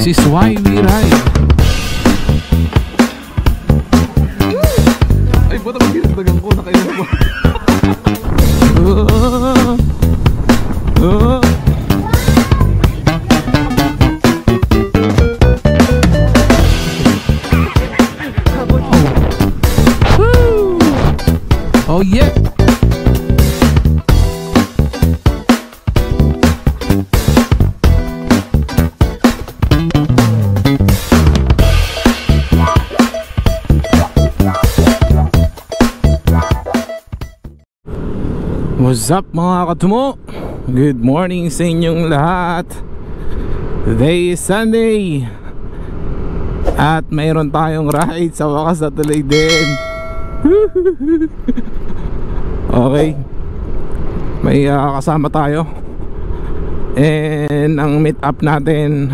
This is why we ride. Ay, ba't ang ginagdagan ko? Nakailan ko. Oh yeah. What's up mga katumo? Good morning sa inyong lahat. Today is Sunday at mayroon tayong ride sa wakas na tuloy din. Okay, may kasama tayo. And ang meet up natin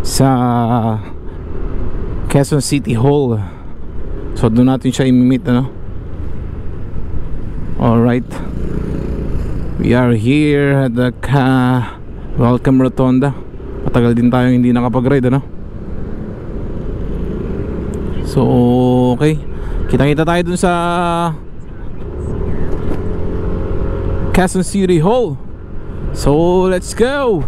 sa Quezon City Hall. So doon natin siya i-meet, ano? Alright, we are here at the Welcome Rotonda. Matagal din tayo hindi nakapag-ride, ano? So okay, kita-kita tayo dun sa Quezon City Hall. So let's go!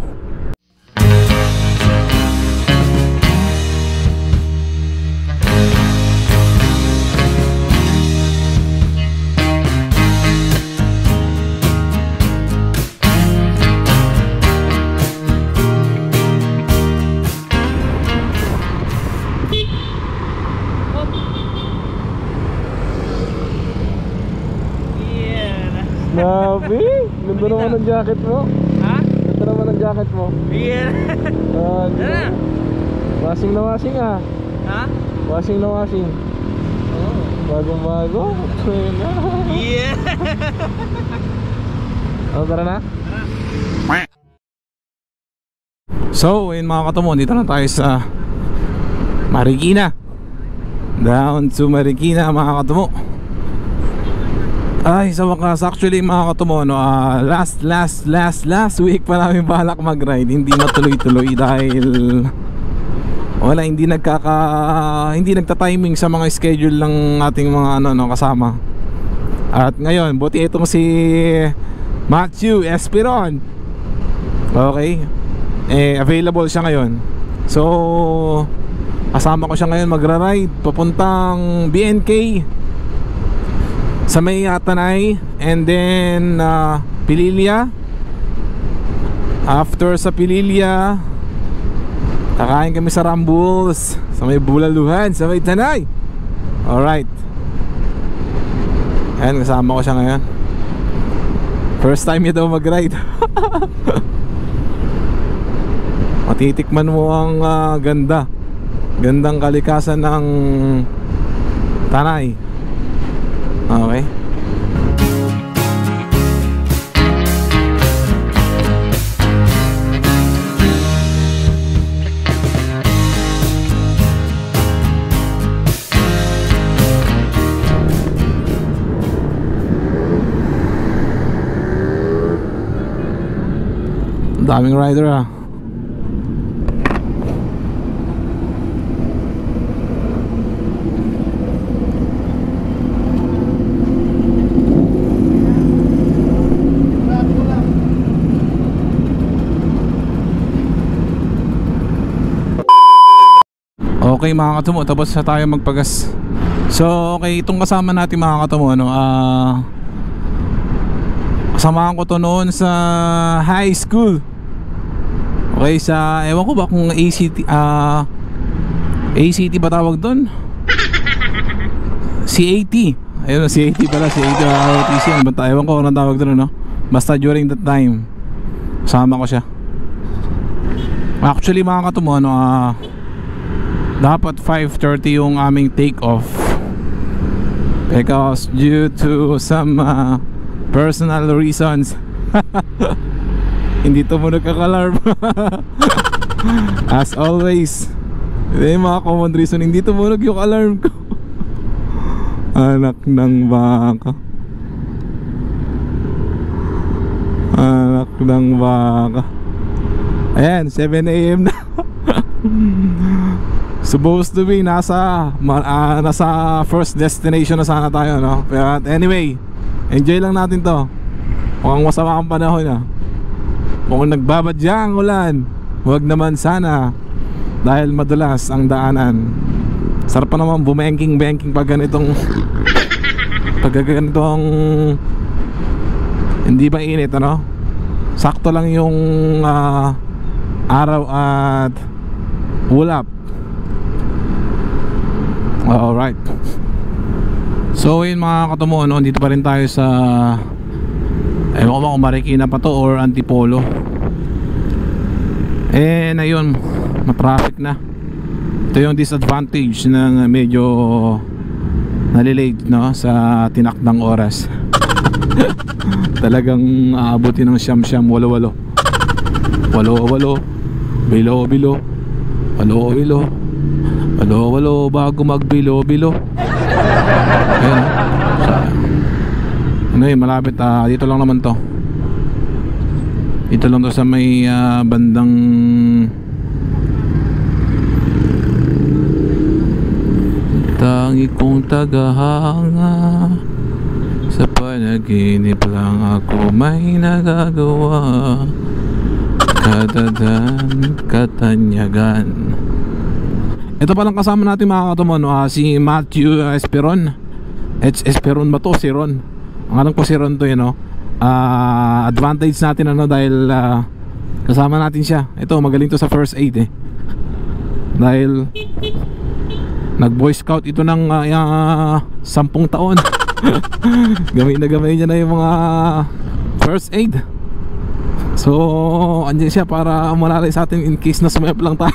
Nabi, ganda naman ang jacket mo. Ha? Ganda naman ang jacket mo. Yeah. Washing na washing ah. Ha? Washing na washing. Oh. Bagong bago. Yeah. Ano, tara na? Tara. So, yun mga katumo, dito na tayo sa Marikina. Down to Marikina mga katumo. Ay, sa wakas, actually mga katumo, no, last week pa namin balak mag-ride. Hindi matuloy-tuloy dahil wala, hindi nagta-timing sa mga schedule ng ating mga kasama. At ngayon, buti itong si Matthew Esperon, okay, available siya ngayon. So kasama ko siya ngayon magra-ride papuntang BNK sa may Tanay, and then Pililya. After sa Pililya, kakain kami sa Rambles, sa may Bulaluhan, sa may Tanay. Alright, ayan, kasama ko siya ngayon. First time niya daw mag-ride. Matitikman mo ang gandang kalikasan ng Tanay. Okay. Daming rider ah. Okay mga katumo, tapos na tayo magpagas. So okay, itong kasama natin mga katumo, kasamahan ko to noon sa high school. Okay, sa, ewan ko ba kung ACT ACT ba tawag doon? CAT. Ayun, CAT pala, CAT ROTC. Ewan ko kung anong tawag doon, no? Basta during that time kasama ko siya. Actually mga katumo, dapat 5:30 yung aming take off, because due to some personal reasons hindi tumunog ang alarm. As always, yung mga common reason, hindi tumunog yung alarm ko. Anak ng baka. Anak ng baka. Ayan, 7 AM na. Supposed to be nasa first destination na sana tayo, no? Pero anyway, enjoy lang natin to. Mukhang masama ang panahon, ah. Mukhang nagbabadya ang ulan. Huwag naman sana, dahil madulas ang daanan. Sarap pa naman bumengking-bengking pag ganitong hindi ba init, ano? Sakto lang yung araw at ulap. Alright. So yun mga katumo, no? Dito pa rin tayo sa ewan ko ba kung Marikina pa to or Antipolo. Na yun, matraffic na. Ito yung disadvantage ng medyo nalilate, no? Sa tinakdang oras. Talagang aabutin ng siyam-siyam, walo-walo. Walo-walo, bilo-bilo, walo-walo, walo-walo bago magbilo-bilo. Ayan, ano yun, malapit, dito lang naman to. Dito lang to sa may bandang tangi kong tagahanga, sa panaginip lang ako may nagagawa, kadadan, katanyagan. Ito palang kasama natin mga katumo, no? Si Matthew Esperon. Esperon ba to? Si Ron. Ang alam ko si Ron to, yun, no? Advantage natin, ano, dahil kasama natin siya. Ito, magaling to sa first aid, eh. Dahil nag-boy scout ito ng 10 taon. Gamay na gamay niya na yung mga first aid. So, andyan siya para malalay sa atin in case na sumayap lang tayo.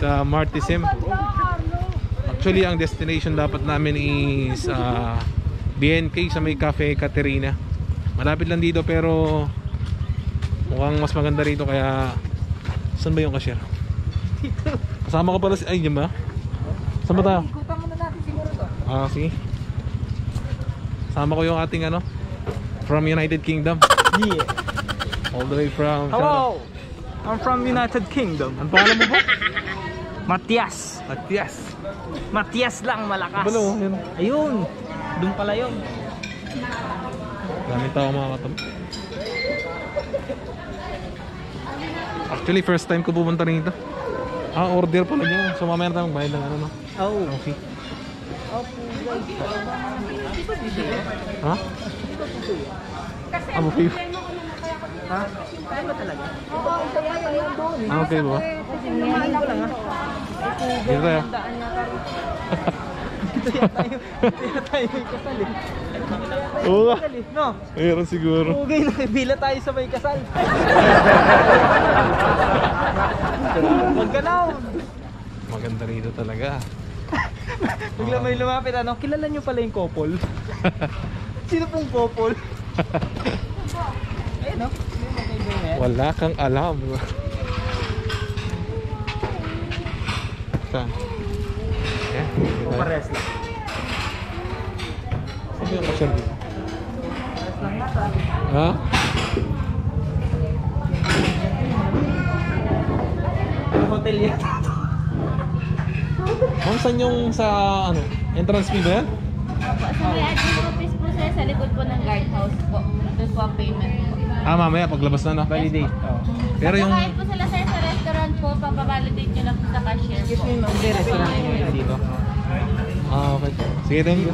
Sa Martisim. Actually ang destination dapat namin is BNK sa may Cafe Caterina. Malapit lang dito pero mukhang mas maganda rito, kaya saan ba yung cashier? Dito. Kasama ko pala si, ay yun ba? Saan ba tayo? Ikutan muna natin siguro to. Sige. Sama ko yung ating ano from United Kingdom. Yeah. All the way from Hello. I'm from United Kingdom. Ano pangalan mo po? Matias. Matias. Matias lang malakas. Balo, yun. Ayun. Doon pala yun. Dami tao mga katam. Actually first time ko pumunta rito. Order pala niya. So mamaya na tayo magbayad ng ano, no? Oh. Okay. Ha? Okay. Ha? Kaya ba talaga? Okay ba? Hinihin ko lang ha. Dito tayo. Ito yata yung kasal eh. Oo nga. No? Mayroon siguro. Pugay na, bila tayo sa may kasal. Huwag ka na. Maganda rito talaga. Bigla may lumapit, ano? Kilala nyo pala yung couple? Sino pong couple? Ayun no? Wala kang alam. Saan? O pares lang. yung cashier dito? Ha? Hotel yan. Ma'am, saan yung sa ano? Entrance fee ba yan? Opo, sa may admin office po sir, sa likod po ng guardhouse po. Doon po ang payment po. Ah, mamaya paglabas na no? Validate. Oh. Pero yung... Kahit po sila sir sa restaurant po, papavalidate nyo lang po sa cashier po. Excuse me ma'am, may restaurant nyo dito. Ah, okay. Sige, thank you.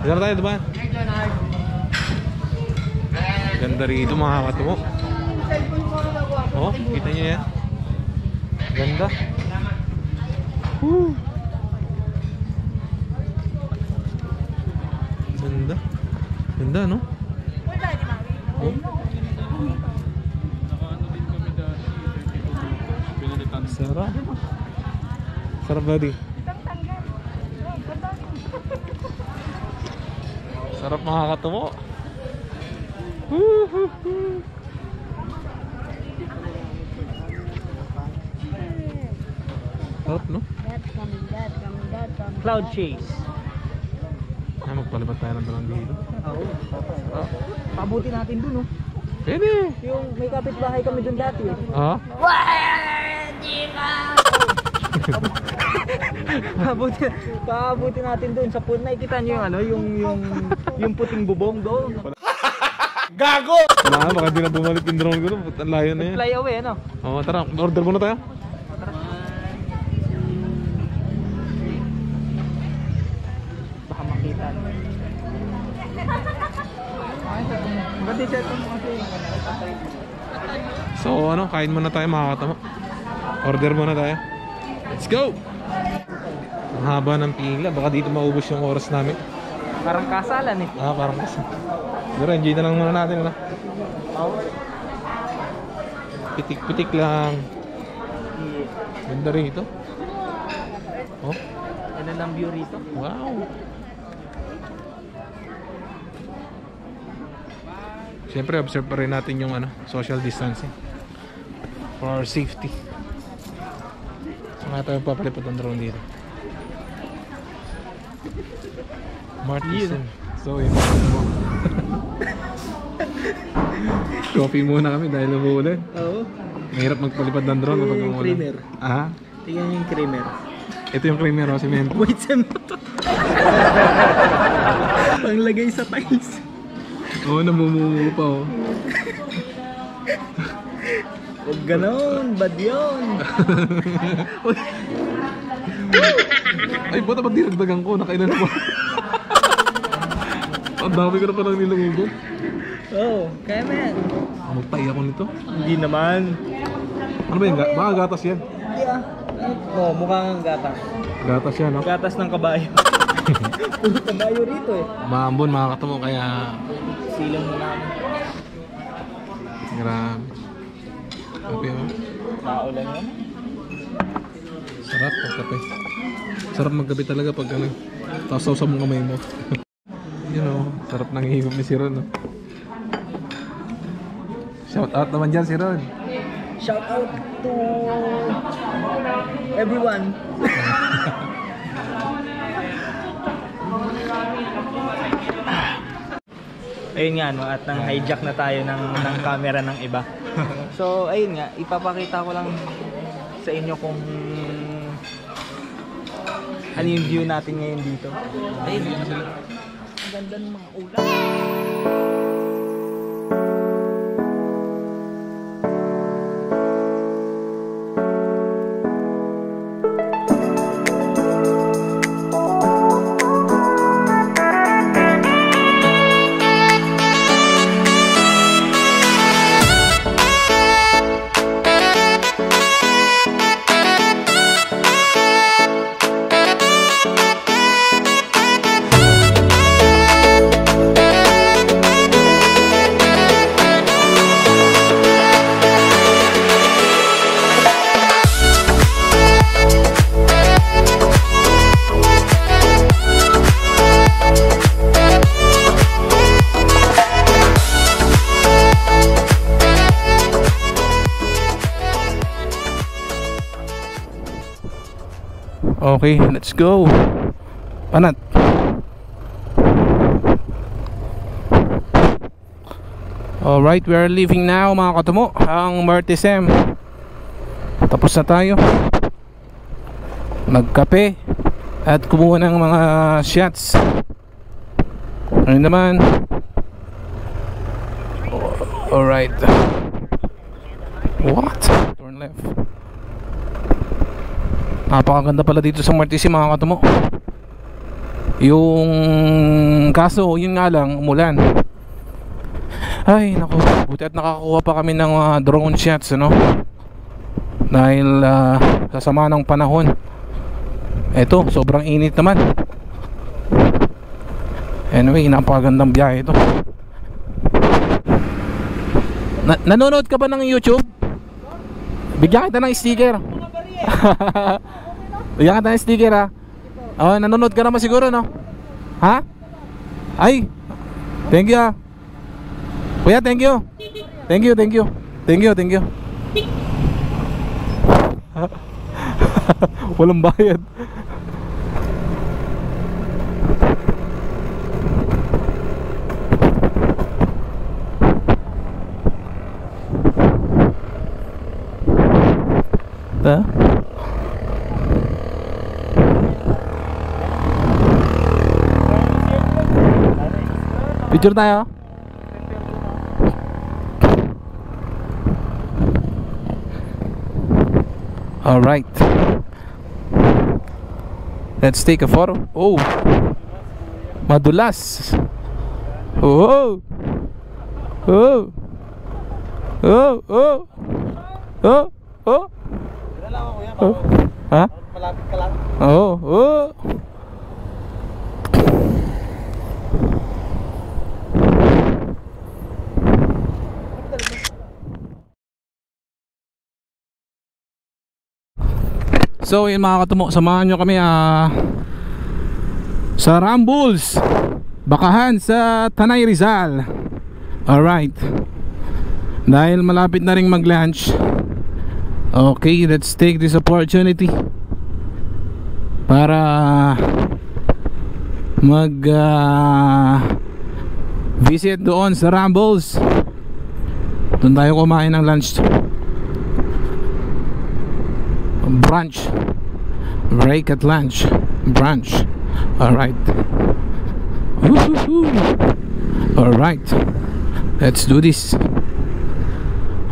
Dito tayo, diba? Ganda rito mga katumo. Oh, kita nyo yan. Ganda. Woo. Ganda. Ganda, no? Oh. Sarap. Sarap, buddy. Sarap mga katumo. Sarap, no? Cloud Chase. Ah, magpalipat tayo ng dalawang dito. Oo. Pabuti natin dun, oh. Pwede. Yung may kapitbahay kami dun dati, eh. Ah? Pabuti natin dun sa pool. Nakikita nyo yung ano, yung puting bubong doon. Gago! Wala, baka di na bumalik yung drone ko. Ang layo na yan. Fly away, ano? Oo, tara. Order muna tayo. Baka makita. Ba't di siya itong So ano, kain muna tayo mga katama. Order muna tayo. Let's go! Ang haba ng pila. Baka dito maubos yung oras namin. parang kasalan, eh. Ah, parang kasi. Pero enjoy na lang muna natin. Ano? Pitik-pitik lang. Ganda rito. Oh, Ano lang view rito? wow. Siyempre, observe pa rin natin yung ano, social distancing for our safety. So nga tayo papalipot ng drone dito. Martisan. So yun. Coffee muna kami dahil umuulan. Oo. Mahirap magpalipad ng drone kapag Yung umuulan. creamer. Ah? Tingnan yung creamer. Ito yung creamer o cement. Wait, cemento. Panglagay sa tiles. Oo, namumumu pa oh. Huwag ganon, bad yun. Ay, ba't naman dinagdagan ko? Nakailan ako. Ang dami ko na palang nilangugot. Oo, kaya mo yan. Magpay ako nito. Hindi naman. Ano ba yun? Baka gatas yan. Hindi ah. Oo, mukhang gatas. Gatas yan, no? Gatas ng kabayo. Puro kabayo rito eh. Maambon, mga katumo, kaya... Silang mo namin. Grabe. Kape, oh. Tao lang yan. Sarap pagkape. Sarap magkape talaga pag ano. Tapos sausaw mo kamay mo. You know, sarap nang hihigop ni si Ron, no? Shout out naman dyan si Ron. Shout out to everyone. Ayun nga no, at nang hijack na tayo ng camera ng iba. So ayun nga, ipapakita ko lang sa inyo kung ano yung view natin ngayon dito. Ayun, ang ganda ng mga ulan. Okay, let's go. Panat. Alright, we are leaving now mga katumo. Ang Martisem. Tapos na tayo magkape at kumuha ng mga shots. Ano naman. Alright. What? Turn left. Napakaganda pala dito sa Martisem mga katumo. Yung kaso, yun nga lang, umulan. Ay, naku, buti at nakakuha pa kami ng drone shots, ano? Dahil sa sama ng panahon. Eto, sobrang init naman. Anyway, napakagandang biyahe ito. Nanonood ka ba ng YouTube? Bigyan kita ng sticker. Bigyan kita ng sticker, ha? Oh, nanonood ka naman siguro, no? Ha? Ay, thank you, ha? Kuya, thank you. Thank you, thank you. Thank you, thank you. Walang bayad. Ta? Picture tayo. All right, let's take a photo. Oh, madulas. Oh, oh, oh, oh, oh, oh. Oh. Ha? Malapit ka lang. Oh, oh. So yun mga katumo, samahan nyo kami sa Rambles Bakahan sa Tanay Rizal. Alright, dahil malapit na rin mag lunch. Okay, let's take this opportunity para mag visit doon sa Rambles. Doon tayo kumain ng lunch. Brunch. Break at lunch. Brunch. Alright. Alright. Let's do this.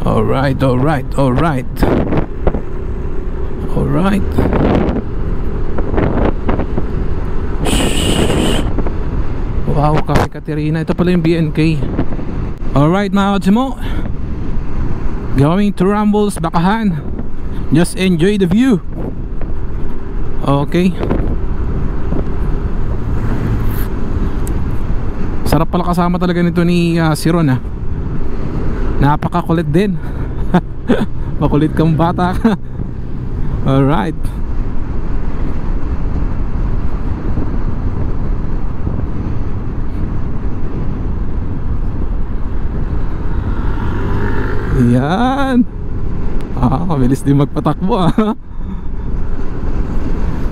Alright, alright, alright. Alright. Wow, Cafe Caterina. Ito pala yung BNK. Alright mga kachimo, going to Rambles Bakahan. Just enjoy the view. Okay. Sarap pala kasama talaga nito ni si Ron, ha. Napakakulit din. Makulit kang bata ka. Alright. Yan. Mabilis din magpatakbo, ah.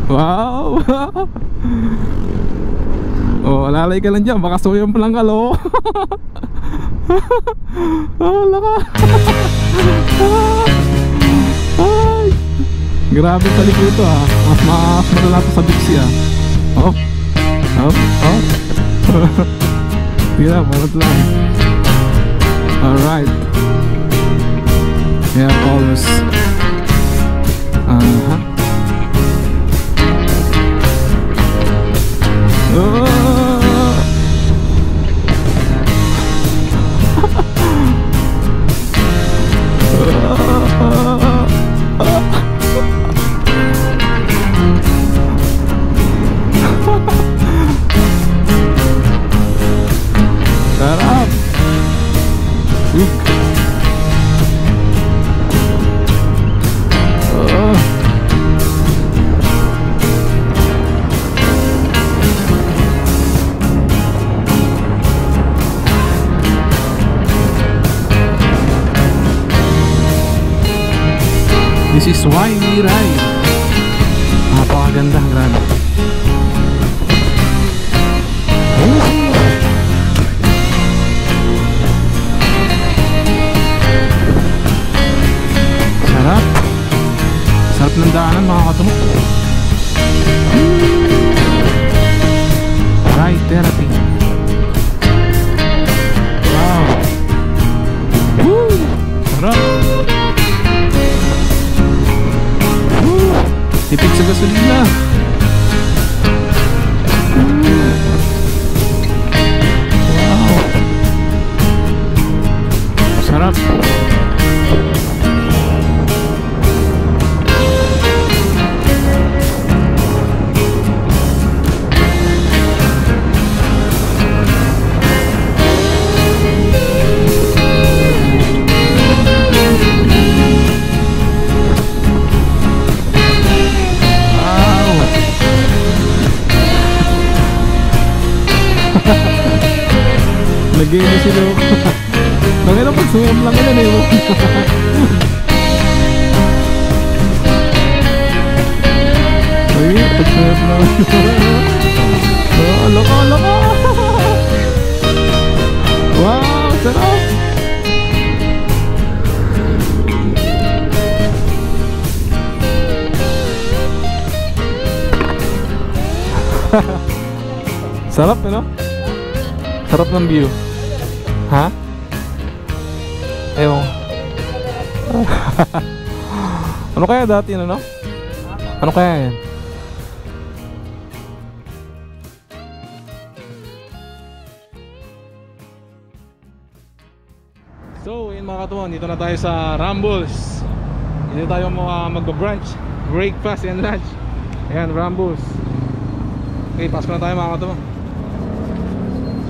Wow. Oh, lalay ka lang dyan, baka suyam pa lang ka, lo. Oh, laka. Ay, grabe talikod ito, ah. Mas malala to sa Bixi, ah. Oh, oh, oh. Tira, barat lang. Alright. Yeah, almost. Oh. Sarap. This is why we ride. Napakaganda, grabe. Nag-iini si Luke. Nangina pag-swim lang yun eh. Ay, pag-swim lang. Alaka, alaka. Wow, sarap. Sarap, ano? Sarap ng view. Ha? Ewan. Ano kaya dati, ano? Ano kaya yan? So, yun mga katuwan, dito na tayo sa Rambles. Dito tayo mag-brunch, breakfast and lunch. Ayan, Rambles. Okay, pasok na tayo mga katuwan.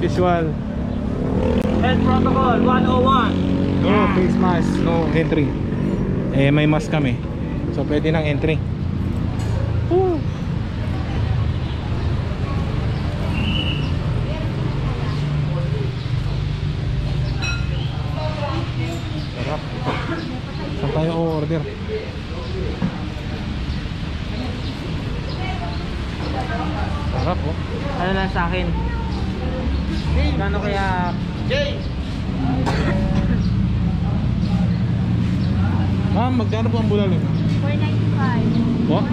Visual. Health protocol 101. No face mask, no entry. Eh, may mask kami. So, pwede ng entry. Woo! Sarap. Saan tayo order? Sarap, oh. Ano lang sa akin? Kano kaya? Ma'am, magkano po ang bulalo? 495. Po?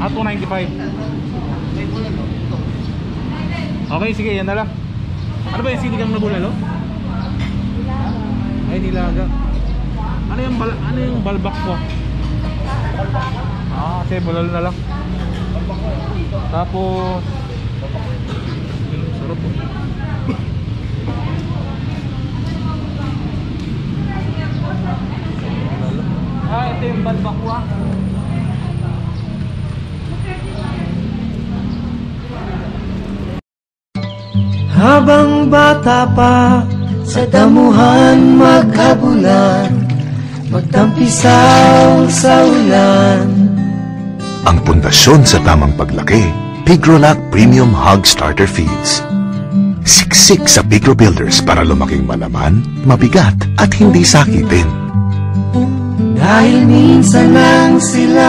495. At 295. Okay, sige, yan na lang. Ano ba yung sinigang na bulalo? Ay, nilaga. Ano yung balbak po? Ah, kasi bulalo na lang. Tapos sarap po. Ah, ito yung balbakwa. Habang bata pa, sa damuhan maghabulan, magtampisaw sa ulan. Ang pundasyon sa tamang paglaki, Pigrolac Premium Hog Starter Feeds. Siksik sa Pigro Builders para lumaking malaman, mabigat at hindi sakitin. Dahil minsan lang sila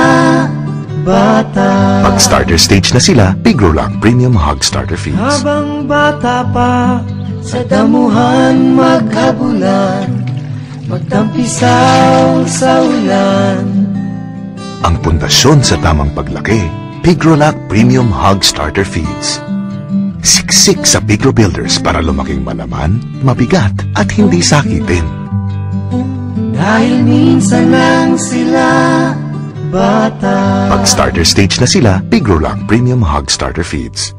bata. Pag starter stage na sila, Pigrolac Premium Hog Starter Feeds. Habang bata pa, sa damuhan maghabulan, magtampisaw sa ulan. Ang pundasyon sa tamang paglaki, Pigrolac Premium Hog Starter Feeds. Siksik sa Pigro Builders para lumaking malaman, mabigat at hindi sakitin. Dahil minsan lang sila bata. Pag starter stage na sila, Pigrolac Premium Hog Starter Feeds.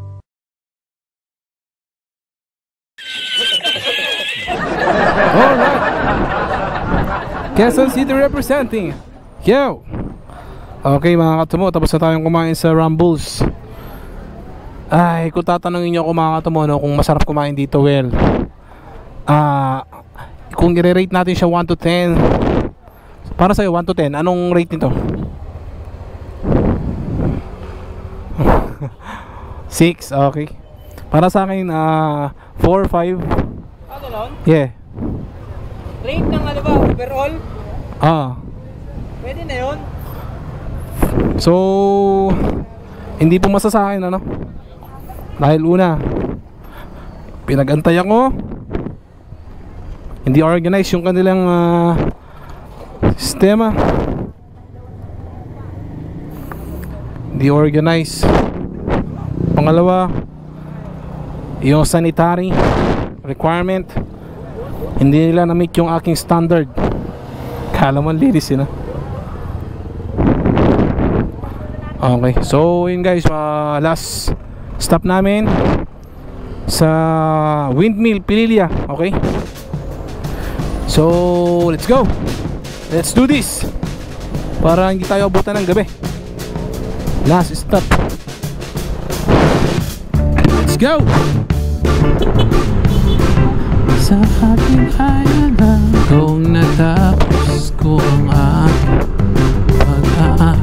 Alright. Quezon City representing. Yo! Okay mga katumo, tapos na tayong kumain sa Rambles. Ay, kung tatanungin nyo ako mga katumo, no, kung masarap kumain dito, well, kung i-rate natin siya 1 to 10, para sa'yo 1 to 10, anong rate nito? 6, okay. Para sa akin, 4, 5. Ano nun? Yeah. Rate ng ano ba? Overall? Pwede na yun. So, hindi po masasakin, ano? Dahil una, pinag-antayan ko, hindi organized yung kanilang sistema. Hindi organized. Pangalawa, yung sanitary requirement, hindi nila na-meet yung aking standard. Kala mo linis yun, Okay, so yun guys, last stop namin sa Windmill, Pililla. Okay, so let's go, let's do this para hindi tayo abutan ng gabi. Last stop, let's go. Sa aking hayaan kung natapos ko ang aking pag-aaral.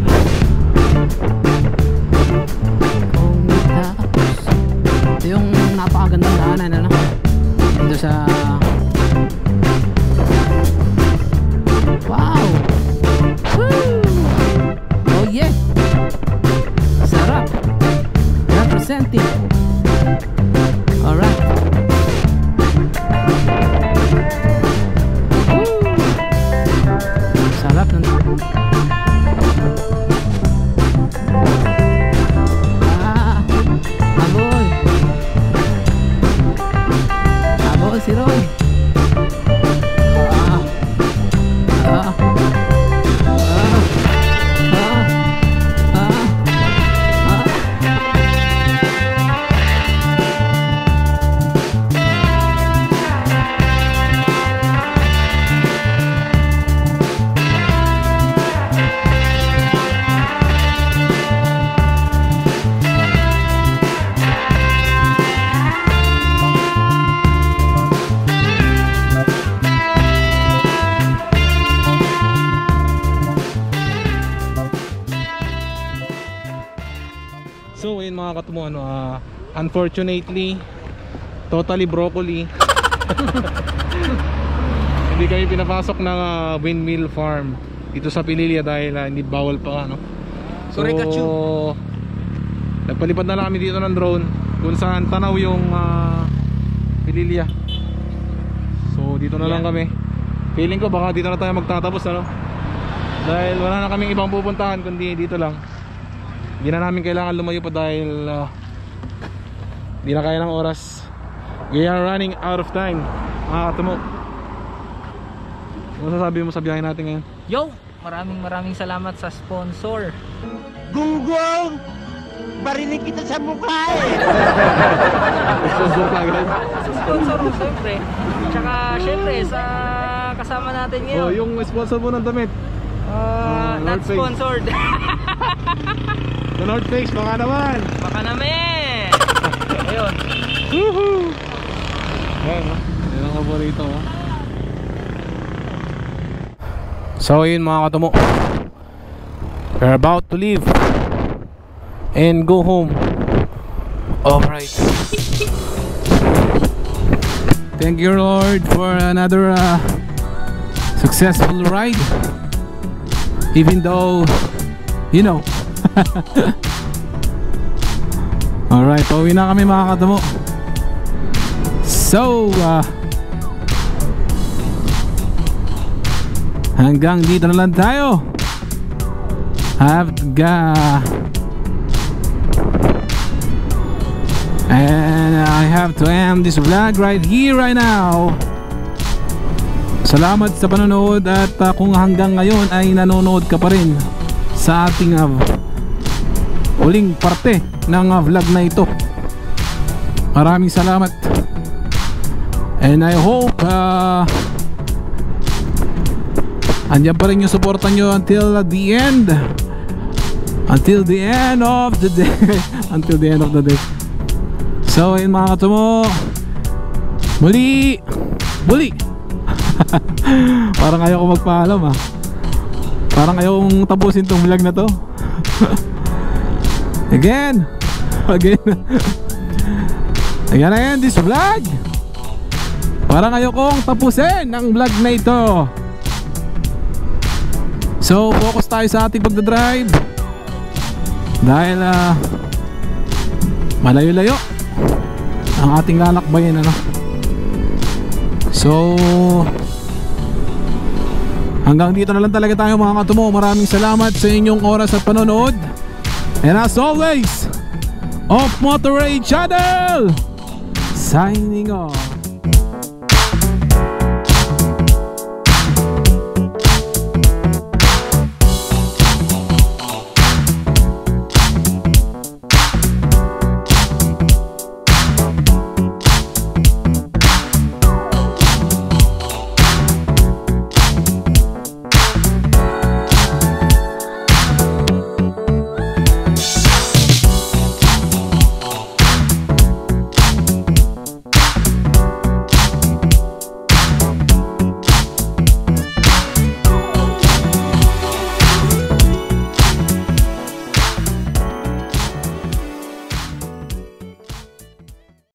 Yung napakagandang daanan, ano? So ayun mga katumo, unfortunately totally broccoli hindi kami pinapasok ng windmill farm dito sa Pililya dahil hindi bawal pa no. So nagpalipad na lang kami dito ng drone kung saan tanaw yung Pililya. So dito na lang kami. Feeling ko baka dito na tayo magtatapos ano, dahil wala na kaming ibang pupuntahan kundi dito lang. Hindi na namin kailangan lumayo pa dahil hindi na kaya ng oras. We are running out of time mga katumo. Ano sasabi mo sa biyahe natin ngayon? Yo! Maraming salamat sa sponsor. Gunggong! Barinig kita sa mukha eh! Sponsor ka agad? Sa sponsor mo siyempre. Tsaka siyempre sa kasama natin ngayon. Oh, yung sponsor mo ng damit. Not North Face. sponsored. The North Face, baka naman. Baka naman. Ayun. Woohoo! Ayan o, yan ang paborito o. So yun mga katumo, we're about to leave and go home. Alright. Thank you Lord for another successful ride. Even though, you know. Alright, pauwi na kami mga katumo. So hanggang dito na lang tayo. And I have to end this vlog right here, right now. Salamat sa panonood at kung hanggang ngayon ay nanonood ka pa rin sa ating uling parte ng vlog na ito. Maraming salamat. And I hope andyan pa rin yung suporta nyo until the end. Until the end of the day. Until the end of the day. So ayun mga katumo, muli parang ayaw ko magpaalam parang ayaw kong tapusin tong vlog na to. Again this vlog. Parang ayaw kong tapusin ang vlog na ito. So focus tayo sa ating pagdadrive dahil malayo-layo ang ating lalakbayin ano. So hanggang dito na lang talaga tayo mga katumo. Maraming salamat sa inyong oras at panonood. And as always, Off Motorway Channel signing off.